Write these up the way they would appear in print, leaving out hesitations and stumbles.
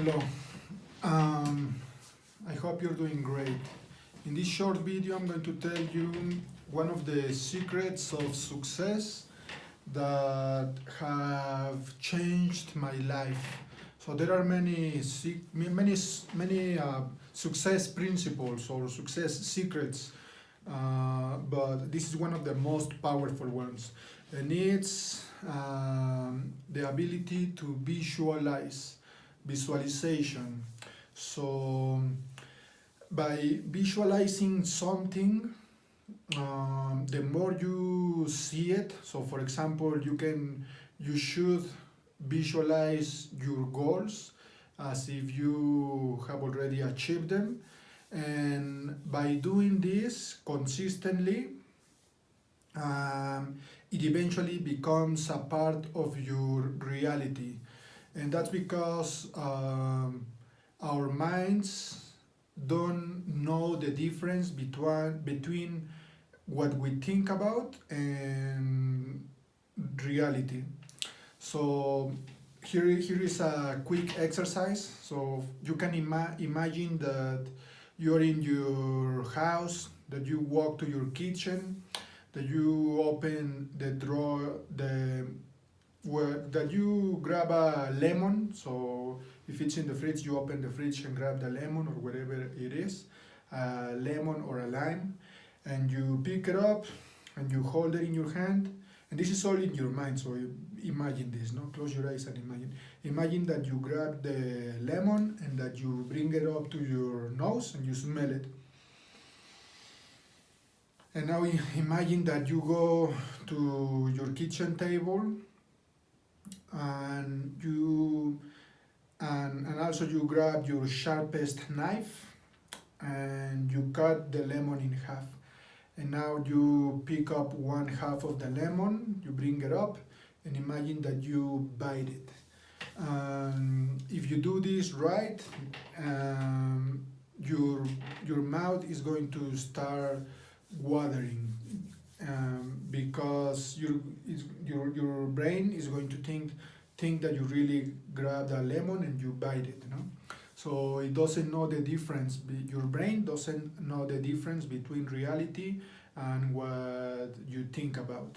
Hello, um, I hope you're doing great. In this short video, I'm going to tell you one of the secrets of success that have changed my life. So there are many success principles or success secrets, but this is one of the most powerful ones, and it's the ability to visualization. So by visualizing something, the more you see it, so for example you should visualize your goals as if you have already achieved them, and by doing this consistently, it eventually becomes a part of your reality. And that's because our minds don't know the difference between what we think about and reality. So here is a quick exercise. So you can imagine that you're in your house, that you walk to your kitchen, that you open the drawer, that you grab a lemon. So if it's in the fridge, you open the fridge and grab the lemon or whatever it is, a lemon or a lime, and you pick it up and you hold it in your hand. And this is all in your mind. So imagine this. No, close your eyes and imagine. Imagine that you grab the lemon and that you bring it up to your nose and you smell it. And now imagine that you go to your kitchen table and also you grab your sharpest knife and you cut the lemon in half. And now you pick up one half of the lemon, you bring it up, and imagine that you bite it. If you do this right, your mouth is going to start watering, because your brain is going to think that you really grab the lemon and you bite it. So it doesn't know the difference. Your brain doesn't know the difference between reality and what you think about.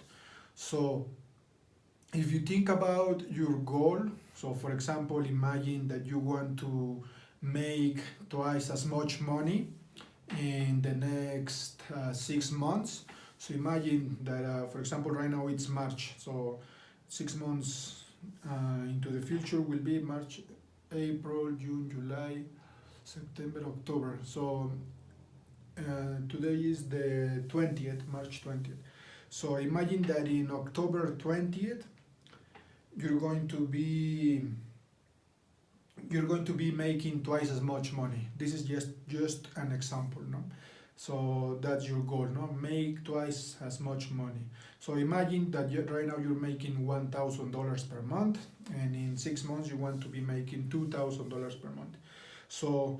So if you think about your goal, so for example, imagine that you want to make twice as much money in the next 6 months. So imagine that, for example, right now it's March. So 6 months into the future will be March, April, June, July, September, October. So today is the 20th, March 20th. So imagine that in October 20th, you're going to be making twice as much money. This is just an example, no? So that's your goal, no? Make twice as much money. So imagine that right now you're making $1,000 per month, and in 6 months you want to be making $2,000 per month. So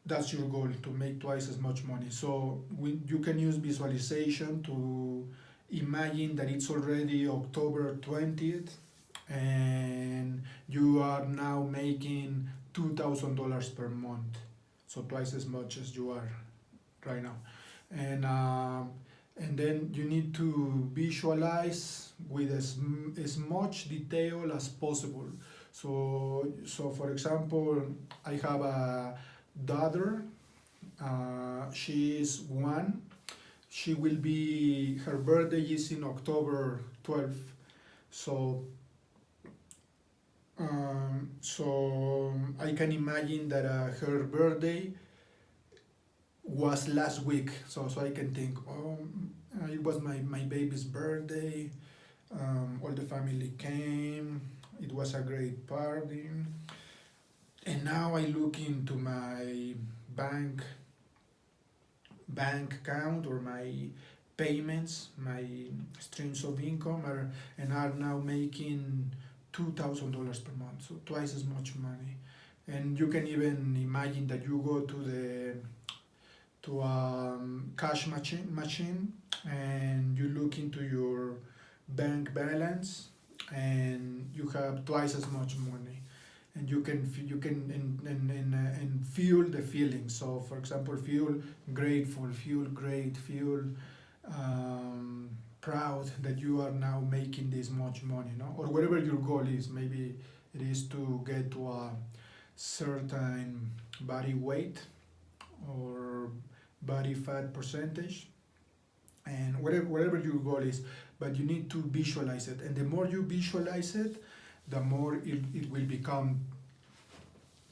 that's your goal, to make twice as much money. So you can use visualization to imagine that it's already October 20th and you are now making $2,000 per month. So twice as much as you are right now. And then you need to visualize with as much detail as possible. So for example, I have a daughter. She is 1. Her birthday is in October 12th. So I can imagine that her birthday was last week. So I can think, it was my baby's birthday. All the family came. It was a great party. And now I look into my bank account or my payments, my streams of income are now making $2,000 per month, so twice as much money. And you can even imagine that you go to a cash machine and you look into your bank balance and you have twice as much money. and you can and feel the feelings. So for example, feel grateful, feel great, feel proud that you are now making this much money, no? Or whatever your goal is. Maybe it is to get to a certain body weight or body fat percentage, and whatever your goal is. But you need to visualize it, and the more you visualize it, the more it will become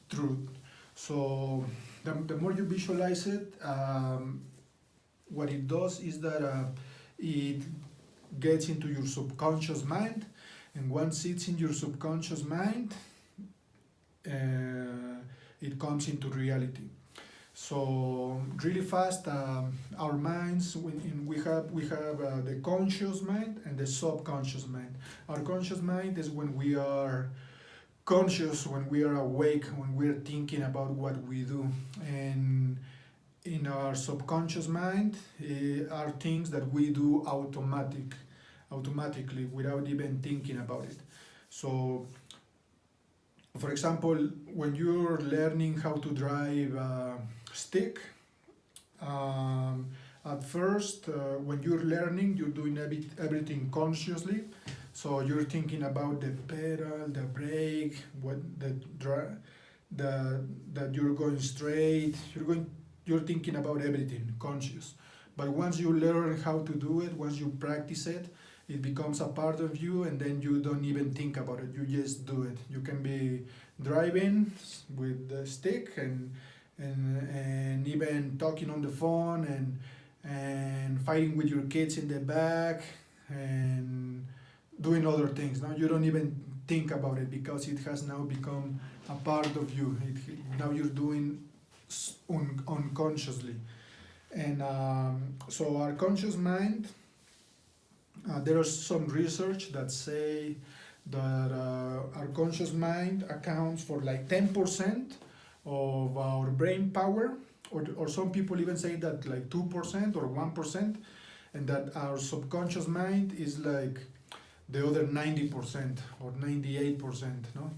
true. So the more you visualize it, what it does is that it gets into your subconscious mind, and once it's in your subconscious mind, it comes into reality. So really fast, our minds, we have the conscious mind and the subconscious mind. Our conscious mind is when we are conscious, when we are awake, when we're thinking about what we do, and in our subconscious mind are things that we do automatically without even thinking about it. So for example, when you're learning how to drive a stick, at first when you're learning, you're doing everything consciously. So you're thinking about the pedal, the brake, what that you're going straight. You're thinking about everything conscious. But once you learn how to do it, once you practice it, it becomes a part of you, and then you don't even think about it. You just do it. You can be driving with the stick and even talking on the phone and fighting with your kids in the back and doing other things. Now you don't even think about it because it has now become a part of you. Now you're doing unconsciously. And so our conscious mind, there is some research that say that our conscious mind accounts for like 10% of our brain power, or some people even say that like 2% or 1%, and that our subconscious mind is like the other 90% or 98%, no?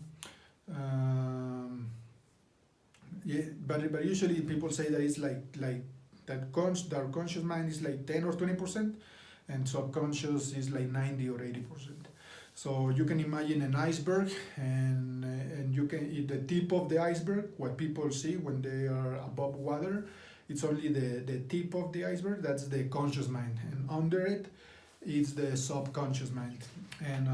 Yeah, but usually people say that it's like that our conscious mind is like 10 or 20%, and subconscious is like 90 or 80%. So you can imagine an iceberg, and you can eat the tip of the iceberg. What people see when they are above water, it's only the tip of the iceberg. That's the conscious mind, and under it, it's the subconscious mind. And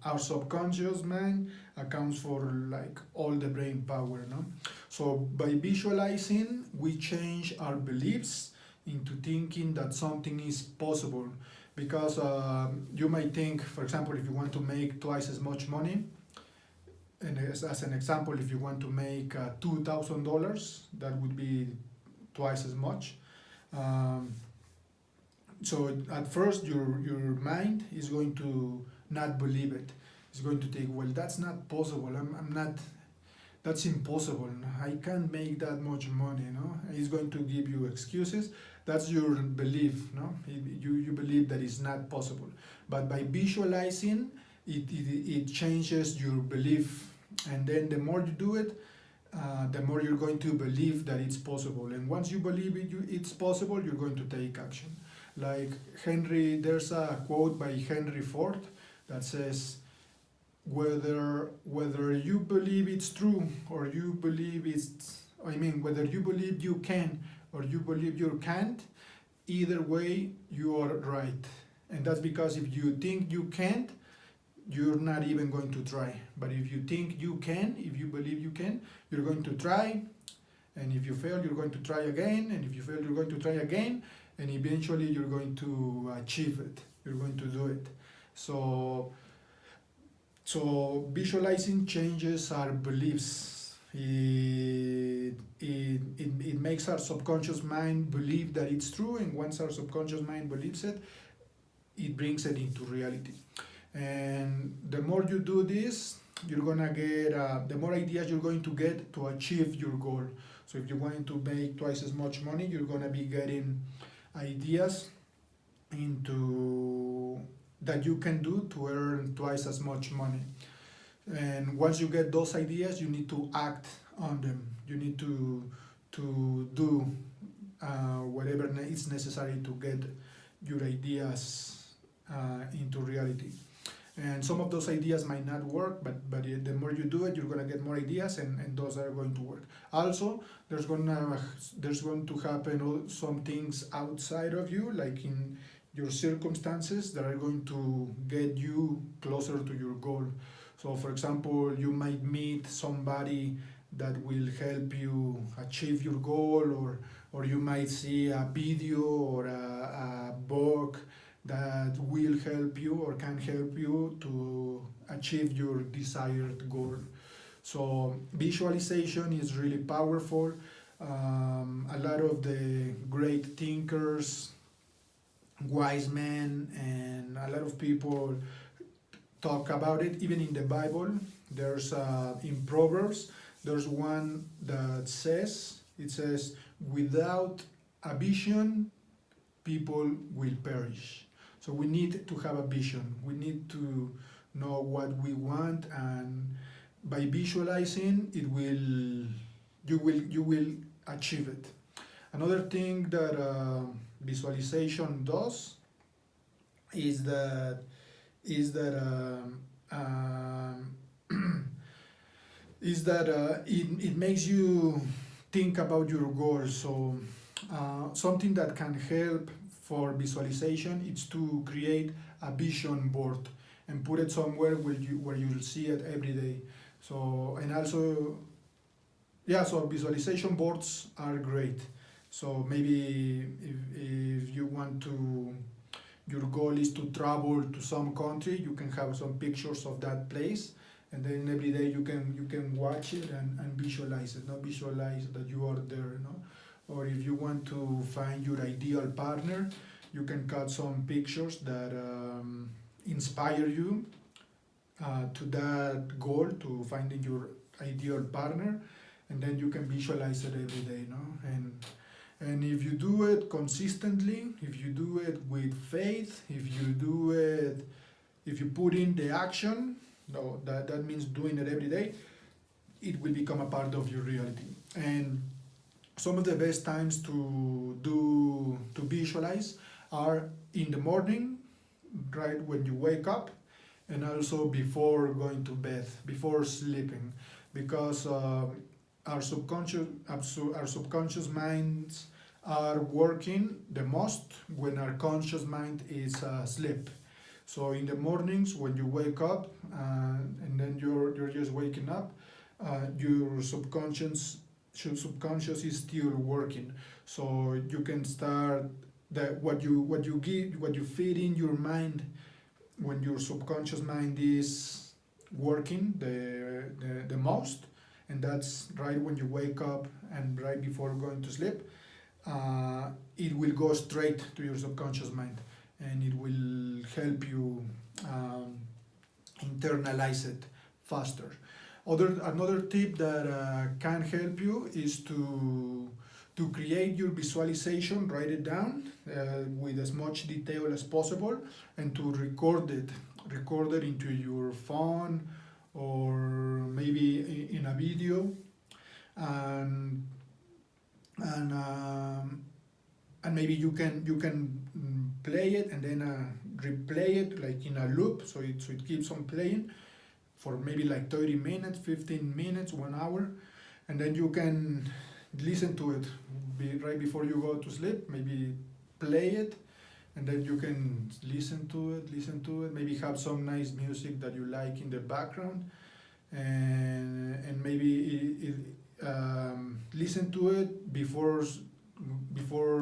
our subconscious mind accounts for like all the brain power, no? So by visualizing, we change our beliefs into thinking that something is possible. Because you might think, for example, if you want to make twice as much money, and as an example, if you want to make $2,000, that would be twice as much. So at first, your mind is going to not believe it. It's going to think, well, that's not possible. I'm not. That's impossible. I can't make that much money. No, it's going to give you excuses. That's your belief. No, you believe that it's not possible. But by visualizing, it changes your belief, and then the more you do it, the more you're going to believe that it's possible. And once you believe it's possible, you're going to take action. Like there's a quote by Henry Ford that says, whether you believe it's true or you believe whether you believe you can or you believe you can't, either way you are right. And that's because if you think you can't, you're not even going to try. But if you think you can, if you believe you can, you're going to try. And if you fail, you're going to try again. And if you fail, you're going to try again. And eventually you're going to achieve it. You're going to do it. So visualizing changes our beliefs. It makes our subconscious mind believe that it's true, and once our subconscious mind believes it, it brings it into reality. And the more you do this, you're gonna get the more ideas you're going to get to achieve your goal. So if you're going to make twice as much money, you're gonna be getting ideas into that you can do to earn twice as much money. And once you get those ideas, you need to act on them. You need to do whatever is necessary to get your ideas into reality. And some of those ideas might not work, but the more you do it, you're going to get more ideas, and those are going to work. Also, there's going to happen some things outside of you, like in your circumstances, that are going to get you closer to your goal. So for example, you might meet somebody that will help you achieve your goal, or you might see a video or a book that will help you or can help you to achieve your desired goal. So visualization is really powerful. A lot of the great thinkers, wise men, and a lot of people talk about it. Even in the Bible, there's in Proverbs, there's one that says, it says, without a vision, people will perish. So we need to have a vision. We need to know what we want, and by visualizing, you will achieve it. Another thing that visualization does is that it makes you think about your goals. So something that can help for visualization is to create a vision board and put it somewhere where you'll see it every day. So, and also, yeah, so visualization boards are great. So maybe if you want to, your goal is to travel to some country, you can have some pictures of that place, and then every day you can watch it and visualize it. Not visualize that you are there, no? Or if you want to find your ideal partner, you can cut some pictures that inspire you to that goal, to finding your ideal partner, and then you can visualize it every day, no? And if you do it consistently, if you do it with faith, if you put in the action, no, that means doing it every day, it will become a part of your reality. And some of the best times to visualize are in the morning, right when you wake up, and also before going to bed, before sleeping, because our subconscious minds are working the most when our conscious mind is asleep. So in the mornings when you wake up and then you're just waking up, your subconscious is still working. So you can start that what you feed in your mind when your subconscious mind is working the most, and that's right when you wake up and right before going to sleep. It will go straight to your subconscious mind, and it will help you internalize it faster. Another tip that can help you is to create your visualization, write it down with as much detail as possible, and to record it into your phone or maybe in a video, and and maybe you can play it and then replay it like in a loop, so it keeps on playing for maybe like 30 minutes, 15 minutes, 1 hour, and then you can listen to it right before you go to sleep. Maybe play it, and then you can listen to it, maybe have some nice music that you like in the background, and maybe listen to it before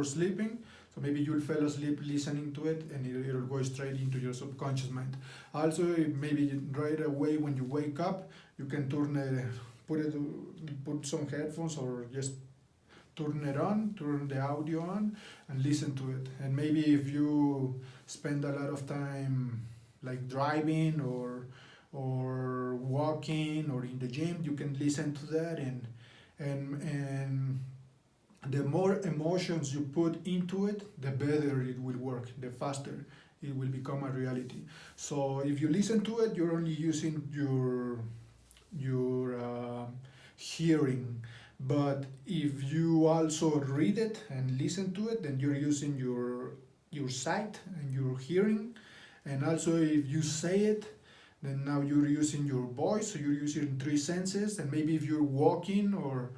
sleeping. So maybe you'll fall asleep listening to it, and it'll go straight into your subconscious mind. Also, maybe right away when you wake up, you can put some headphones, or just turn the audio on, and listen to it. And maybe if you spend a lot of time like driving or walking or in the gym, you can listen to that, and the more emotions you put into it, the better it will work, the faster it will become a reality. So if you listen to it, you're only using your hearing. But if you also read it and listen to it, then you're using your sight and your hearing. And also if you say it, then now you're using your voice, so you're using three senses. And maybe if you're walking or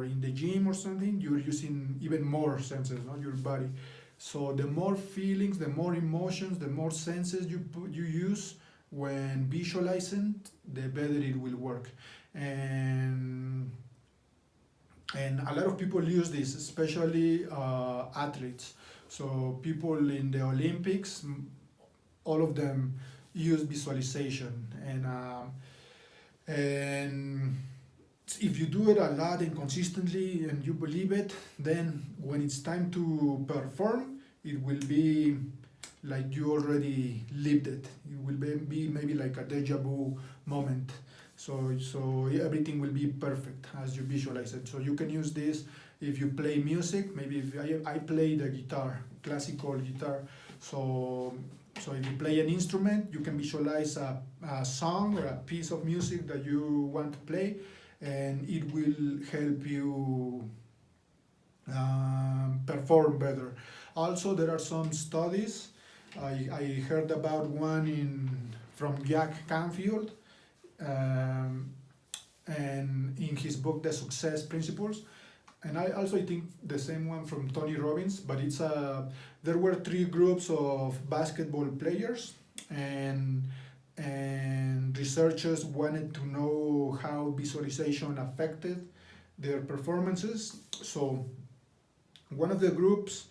in the gym or something, you're using even more senses, not your body. So the more feelings, the more emotions, the more senses you use when visualizing, the better it will work. And and a lot of people use this, especially athletes. So people in the Olympics, all of them use visualization, and if you do it a lot and consistently and you believe it, then when it's time to perform, it will be like you already lived it. It will be maybe like a deja vu moment. So everything will be perfect as you visualize it. So you can use this if you play music. Maybe if I play the guitar, classical guitar. So if you play an instrument, you can visualize a song or a piece of music that you want to play, and it will help you perform better. Also, there are some studies. I heard about one from Jack Canfield, um, and in his book The Success Principles, and I think the same one from Tony Robbins. But there were three groups of basketball players, and researchers wanted to know how visualization affected their performances. So one of the groups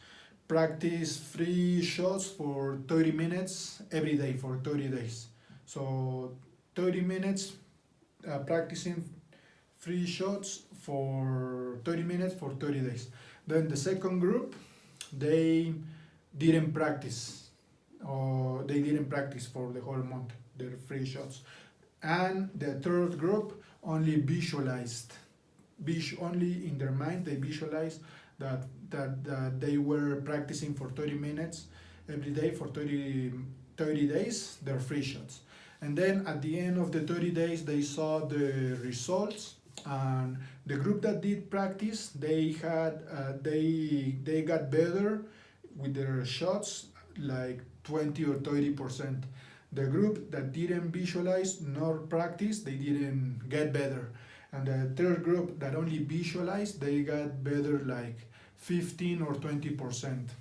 practiced 3 shots for 30 minutes every day for 30 days. So 30 minutes practicing 3 shots for 30 minutes for 30 days. Then the second group, they didn't practice, or they didn't practice for the whole month, their 3 shots. And the third group only visualized, only in their mind, they visualized that they were practicing for 30 minutes every day for 30 days, their 3 shots. And then at the end of the 30 days, they saw the results. And the group that did practice, they got better with their shots, like 20 or 30%. The group that didn't visualize nor practice, they didn't get better. And the third group that only visualized, they got better like 15 or 20%.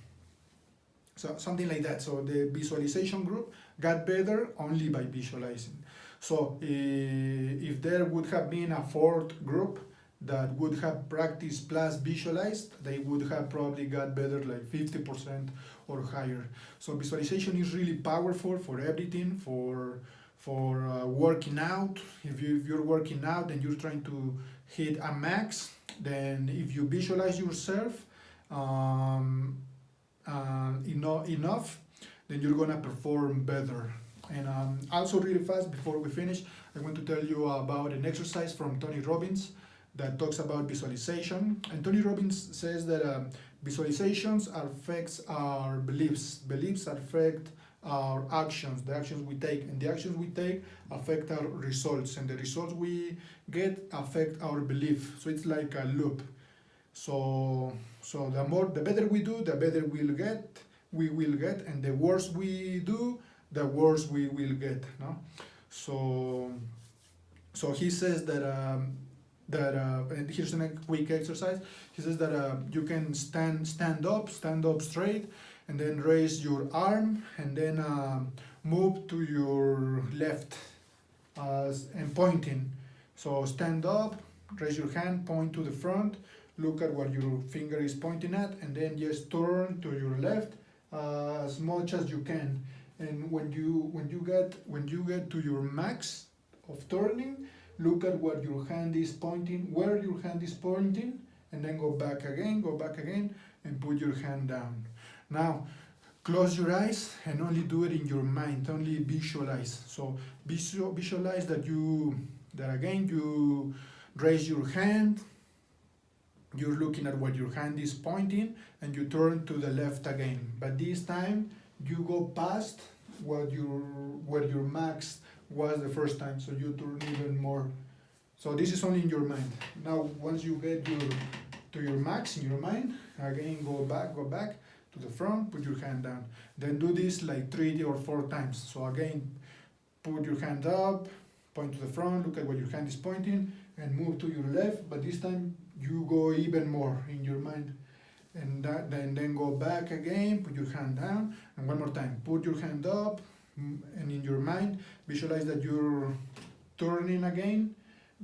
So something like that. So the visualization group got better only by visualizing. So if there would have been a fourth group that would have practiced plus visualized, they would have probably got better like 50% or higher. So visualization is really powerful for everything, for working out. If you're working out and you're trying to hit a max, then if you visualize yourself enough, then you're gonna perform better. And also really fast before we finish, I want to tell you about an exercise from Tony Robbins that talks about visualization. And Tony Robbins says that visualizations affects our beliefs. Beliefs affect our actions, the actions we take, and the actions we take affect our results, and the results we get affect our belief. So it's like a loop. So the better we do, the better we will get, and the worse we do, the worse we will get. No, so he says that and here's a quick exercise. He says that you can stand up straight, and then raise your arm, and then move to your left and pointing. So stand up, raise your hand, point to the front, look at what your finger is pointing at, and then just turn to your left as much as you can. And when you get to your max of turning, look at what your hand is pointing, where your hand is pointing, and then go back again, and put your hand down. Now, close your eyes and only do it in your mind, only visualize. So visualize that you raise your hand, you're looking at what your hand is pointing, and you turn to the left again. But this time you go past what your max was the first time, so you turn even more. So this is only in your mind. Now once you get to your max in your mind, again go back to the front, put your hand down. Then do this like 3 or 4 times. So again, put your hand up, point to the front, look at what your hand is pointing, and move to your left, but this time you go even more in your mind. And then go back again, put your hand down, and one more time, put your hand up, and in your mind, visualize that you're turning again.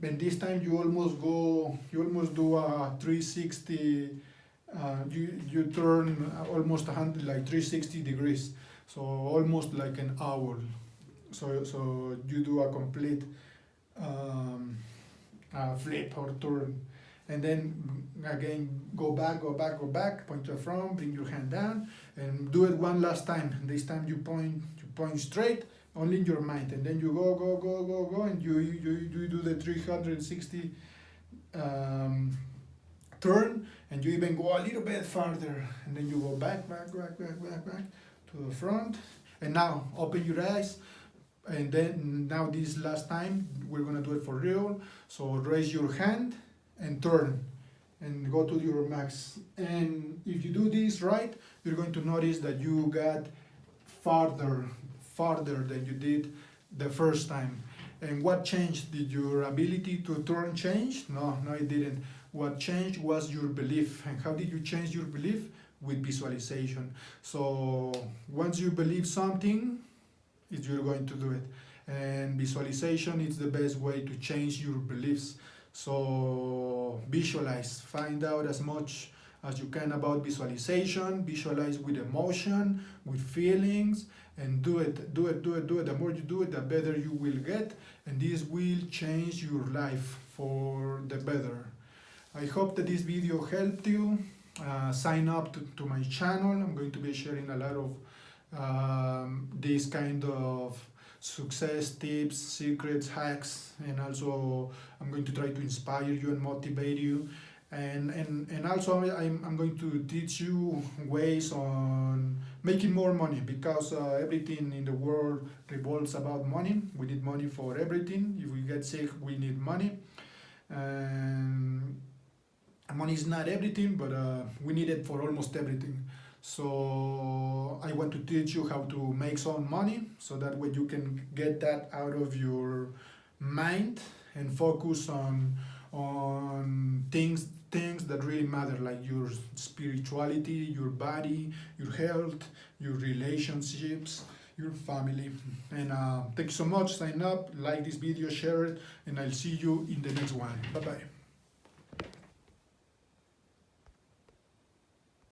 And this time you almost do a 360, you turn almost 100, like 360 degrees, so almost like an owl. So you do a complete flip or turn, and then again go back, point to the front, bring your hand down, and do it one last time. And this time you point straight, only in your mind, and then you go, and you do the 360 turn, and you even go a little bit farther, and then you go back to the front, and now open your eyes. And then now this last time we're gonna do it for real. So raise your hand and turn and go to your max. And if you do this right, you're going to notice that you got farther than you did the first time. And what changed? Did your ability to turn change? No, it didn't. What changed was your belief. And how did you change your belief? With visualization. So once you believe something, you're going to do it. And visualization is the best way to change your beliefs. So visualize, find out as much as you can about visualization, visualize with emotion, with feelings, and do it. The more you do it, the better you will get, and this will change your life for the better. I hope that this video helped you. Sign up to my channel. I'm going to be sharing a lot of this kind of success tips, secrets, hacks, and also I'm going to try to inspire you and motivate you, and also I'm going to teach you ways on making more money, because everything in the world revolves about money. We need money for everything. If we get sick, we need money, and money is not everything, but we need it for almost everything. So I want to teach you how to make some money, so that way you can get that out of your mind and focus on things that really matter, like your spirituality, your body, your health, your relationships, your family. And thank you so much. Sign up, like this video, share it, and I'll see you in the next one. Bye bye.